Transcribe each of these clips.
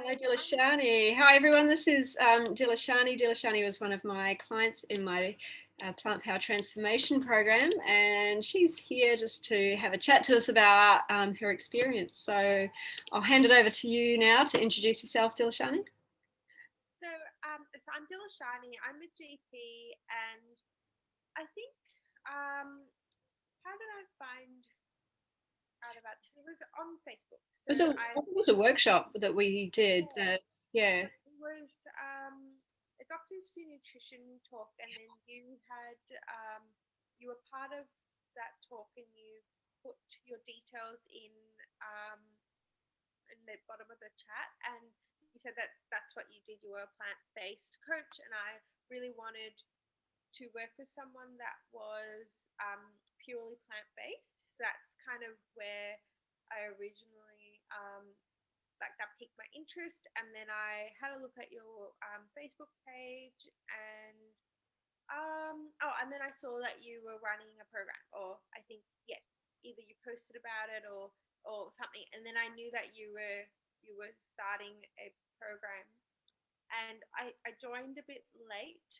Hi, Hi, Dilushani. Hi, everyone. This is Dilushani. Dilushani was one of my clients in my plant power transformation program, and she's here just to have a chat to us about her experience. So I'll hand it over to you now to introduce yourself, Dilushani. so I'm Dilushani. I'm a GP, and I think how did I find out about this? It was on Facebook. It So was a, I think it was a workshop that we did. Yeah, Yeah. it was a doctors for nutrition talk, and then you were part of that talk, and you put your details um, in the bottom of the chat, and you said that that's what you did. You were a plant-based coach, and I really wanted to work with someone that was purely plant-based. So that's kind of where I originally like that piqued my interest, and then I had a look at your Facebook page, and and then I saw that you were running a program, or I think yes, either you posted about it or something, and then I knew that you were starting a program, and I joined a bit late,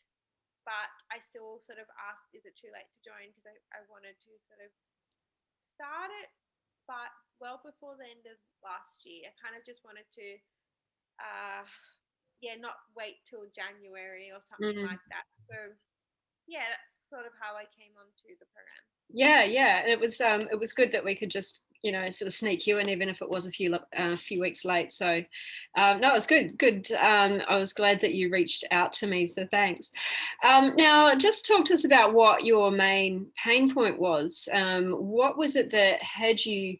but I still sort of asked, is it too late to join? Because I wanted to sort of start it, but well before the end of last year. I kind of just wanted to, uh, yeah, not wait till January or something Mm. like that. So yeah, that's sort of how I came onto the program. Yeah, yeah. It was good that we could just sort of sneak you in, even if it was a few weeks late. So no, it was good. Good. I was glad that you reached out to me. So thanks. Now, just talk to us about what your main pain point was. What was it that had you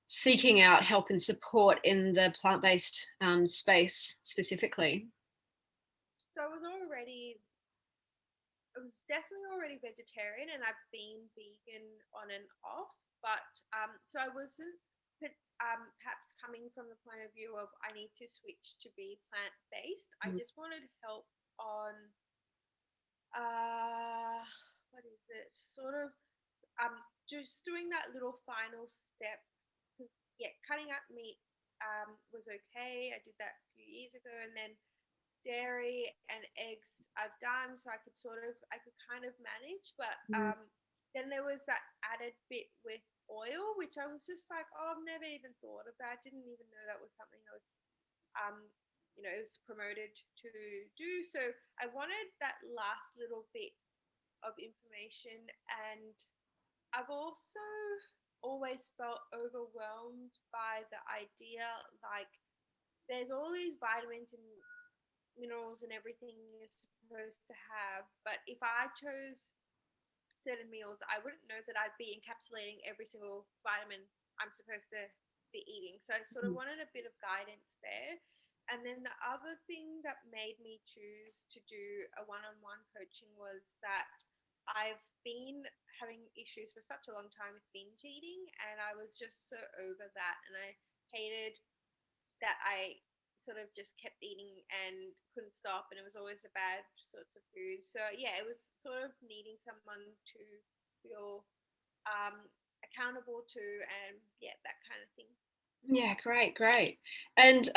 seeking out help and support in the plant-based space specifically? So I was definitely already vegetarian, and I've been vegan on and off. But so I wasn't perhaps coming from the point of view of I need to switch to be plant based. I Mm. just wanted help on uh, what is it? Sort of just doing that little final step. Because yeah, cutting out meat was okay. I did that a few years ago, and then dairy and eggs I've done, so I could kind of manage. But Mm. then there was that added bit with oil, which I was just like, oh, I've never even thought of that. Didn't even know that was something that was um, it was promoted to do. So I wanted that last little bit of information, and I've also always felt overwhelmed by the idea, like there's all these vitamins and minerals and everything you're supposed to have, but if I chose certain meals, I wouldn't know that I'd be encapsulating every single vitamin I'm supposed to be eating. So I sort of wanted a bit of guidance there. And then the other thing that made me choose to do a one-on-one coaching was that I've been having issues for such a long time with binge eating, and I was just so over that, and I hated that I sort of just kept eating and couldn't stop, and it was always the bad sorts of food. So yeah, it was sort of needing someone to feel accountable to, and yeah, that kind of thing. Yeah, great, great. And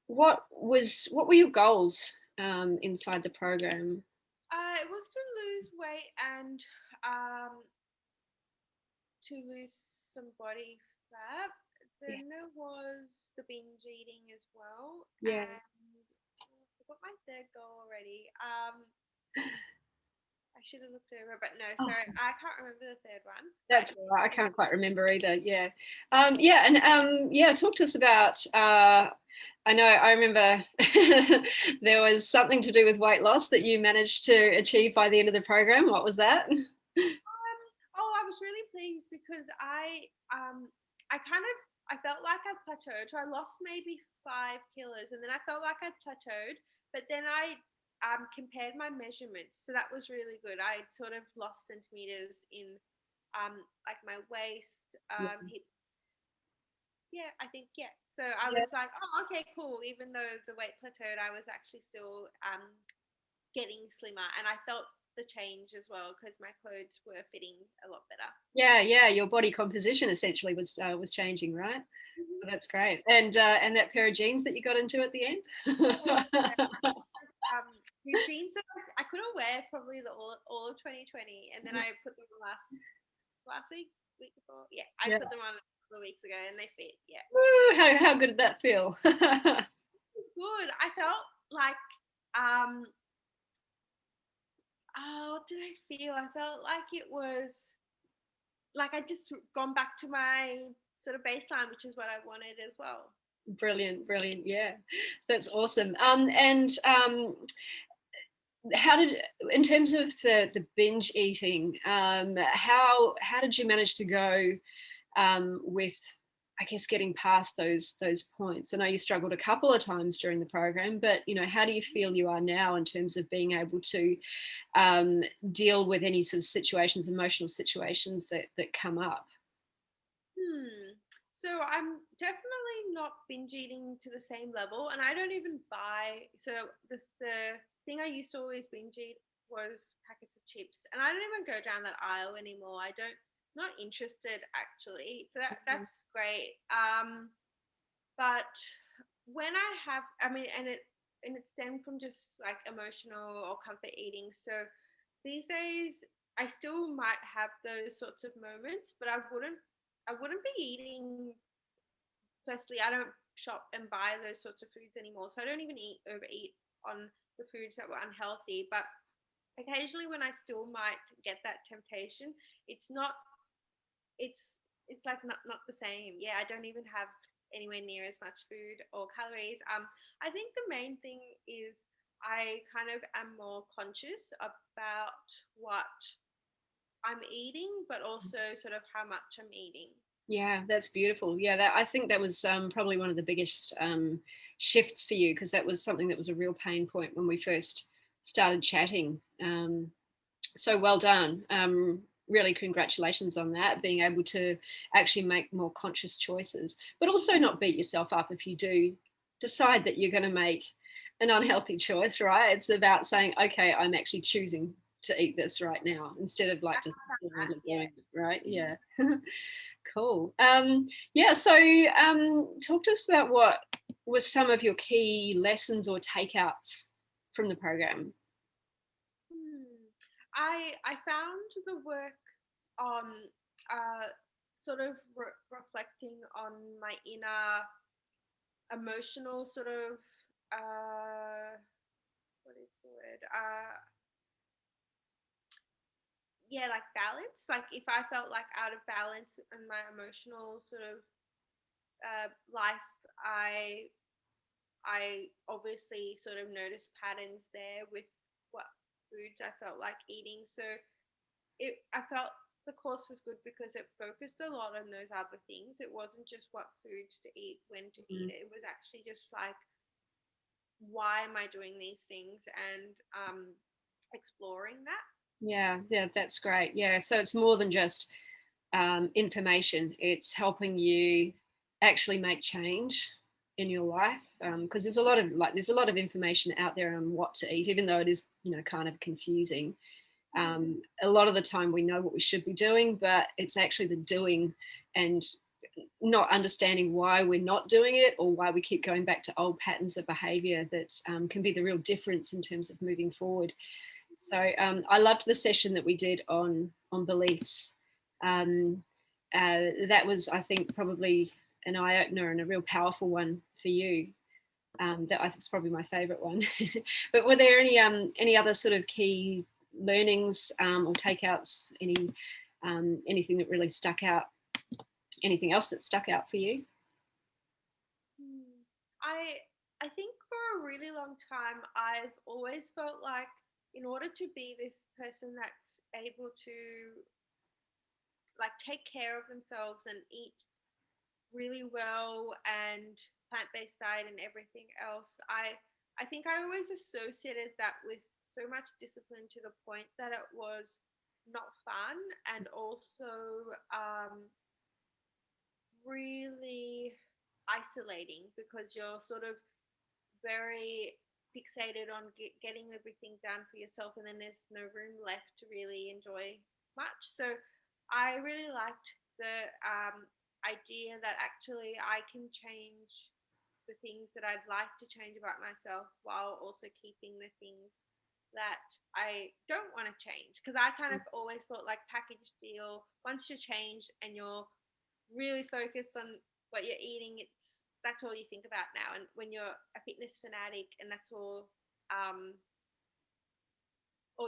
what were your goals inside the program? It was to lose weight and um, to lose some body fat. Yeah, Then there was the binge eating as well, yeah. and I forgot my third goal already. I should have looked over, but no, Oh, sorry, I can't remember the third one. But that's all right. I yeah, can't quite remember either. Yeah, yeah, and yeah. Talk to us about. I know. I remember there was something to do with weight loss that you managed to achieve by the end of the program. What was that? oh, I was really pleased because I kind of I felt like I plateaued. So I lost maybe 5 kilos, and then I felt like I plateaued. But then I compared my measurements, so that was really good. I sort of lost centimeters in like my waist, Yeah, hips. Yeah, I think yeah. So I yeah, was like, oh, okay, cool. Even though the weight plateaued, I was actually still getting slimmer, and I felt the change as well, because my clothes were fitting a lot better. Yeah, your body composition essentially was changing, right? So that's great. And that pair of jeans that you got into at the end. Oh, yeah. These jeans that I couldn't wear probably all of 2020, and then I put them on last week before. Yeah, I Yeah. put them on a couple of weeks ago, and they fit. Yeah, Woo, how good did that feel? it was good. I felt like what did I feel? I felt like it was like I just gone back to my sort of baseline, which is what I wanted as well. Brilliant. Yeah, that's awesome. And how did, in terms of the binge eating, how did you manage to go with, I guess, getting past those points? I know you struggled a couple of times during the program, but how do you feel you are now in terms of being able to deal with any sort of situations, emotional situations that come up? So I'm definitely not binge eating to the same level, and I don't even buy. So the thing I used to always binge eat was packets of chips, and I don't even go down that aisle anymore. I don't, not interested actually. So that's great. But when I have, I mean, and it stemmed from just like emotional or comfort eating. So these days, I still might have those sorts of moments, but I wouldn't be eating. Firstly, I don't shop and buy those sorts of foods anymore, so I don't even overeat on the foods that were unhealthy. But occasionally, when I still might get that temptation, it's not. It's like not the same. Yeah, I don't even have anywhere near as much food or calories. I think the main thing is I kind of am more conscious about what I'm eating, but also sort of how much I'm eating. Yeah, that's beautiful. Yeah, I think that was probably one of the biggest shifts for you, because that was something that was a real pain point when we first started chatting. So well done. Really, congratulations on that, being able to actually make more conscious choices, but also not beat yourself up if you do decide that you're going to make an unhealthy choice, right? It's about saying, okay, I'm actually choosing to eat this right now, instead of like just blindly Yeah. doing it, right? Yeah. Cool. Yeah, so talk to us about what was some of your key lessons or takeouts from the program. Hmm. I found the work on sort of reflecting on my inner emotional sort of what is the word? Yeah, like balance. Like if I felt like out of balance in my emotional sort of life, I obviously sort of noticed patterns there with what foods I felt like eating. So I felt the course was good because it focused a lot on those other things. It wasn't just what foods to eat, when to eat Mhm. it. It was actually just like, why am I doing these things, and exploring that. Yeah, that's great. Yeah, so it's more than just information, it's helping you actually make change in your life, because there's a lot of information out there on what to eat, even though it is kind of confusing. A lot of the time we know what we should be doing, but it's actually the doing and not understanding why we're not doing it, or why we keep going back to old patterns of behavior that can be the real difference in terms of moving forward. So I loved the session that we did on beliefs. Um, that was, I think, probably an eye opener and a real powerful one for you. That I think is probably my favourite one. But were there any other sort of key learnings or takeouts? Anything that really stuck out? Anything else that stuck out for you? Hmm. I think for a really long time I've always felt like, in order to be this person that's able to like take care of themselves and eat really well and plant-based diet and everything else, I think I always associated that with so much discipline, to the point that it was not fun, and also really isolating, because you're sort of very fixated on getting everything done for yourself, and then there's no room left to really enjoy much. So I really liked the idea that actually I can change the things that I'd like to change about myself while also keeping the things that I don't want to change. Because I kind of always thought like package deal, once you're changed and you're really focused on what you're eating, that's all you think about now. And when you're a fitness fanatic and that's all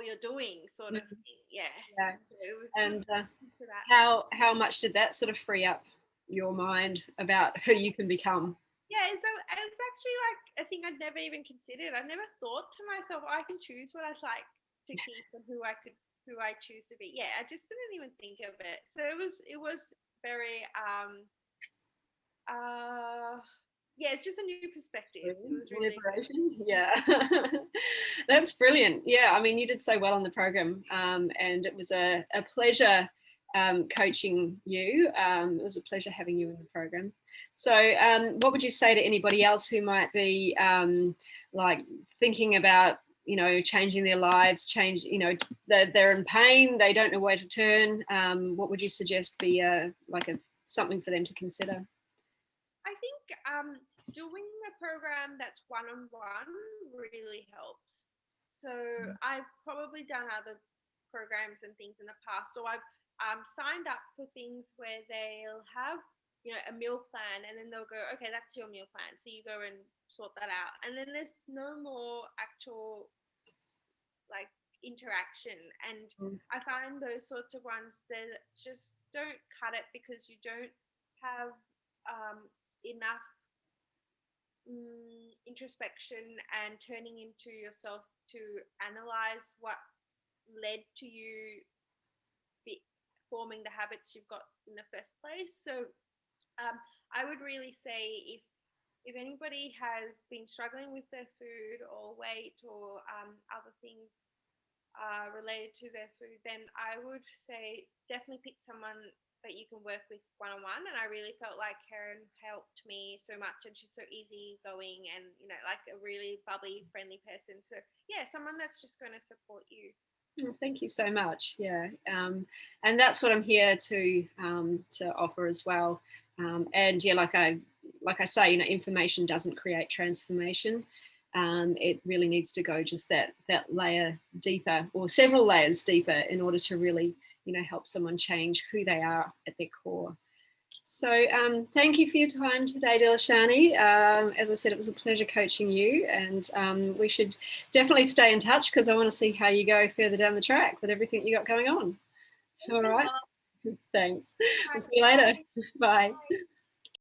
you're doing, sort of thing. Yeah. Yeah. So it was And good for that. how much did that sort of free up your mind about who you can become? Yeah, so it was actually like a thing I'd never even considered. I never thought to myself, I can choose what I'd like to keep and who I choose to be. Yeah, I just didn't even think of it. So it was very yeah, it's just a new perspective. It was really Liberation. Yeah. That's brilliant. Yeah, I mean, you did so well on the program, and it was a pleasure coaching you. It was a pleasure having you in the program. So what would you say to anybody else who might be like thinking about, you know, changing their lives, you know, they're in pain, they don't know where to turn? What would you suggest be like something for them to consider? I think doing a program that's one-on-one really helps. So I've probably done other programs and things in the past. So I've signed up for things where they'll have, you know, a meal plan, and then they'll go, okay, that's your meal plan. So you go and sort that out. And then there's no more actual like interaction. And I find those sorts of ones that just don't cut it, because you don't have enough introspection and turning into yourself to analyze what led to you forming the habits you've got in the first place. So I would really say if anybody has been struggling with their food or weight or other things related to their food, then I would say definitely pick someone that you can work with one-on-one. And I really felt like Karen helped me so much, and she's so easygoing and, you know, like a really bubbly, friendly person. So yeah, someone that's just going to support you. Well, thank you so much. Yeah, and that's what I'm here to offer as well. And yeah, like I say, you know, information doesn't create transformation. It really needs to go just that layer deeper, or several layers deeper, in order to really, you know, help someone change who they are at their core. So thank you for your time today, Dilushani. As I said, it was a pleasure coaching you, and we should definitely stay in touch, because I want to see how you go further down the track with everything you got going on. All right. Thanks. We'll see you later. Bye.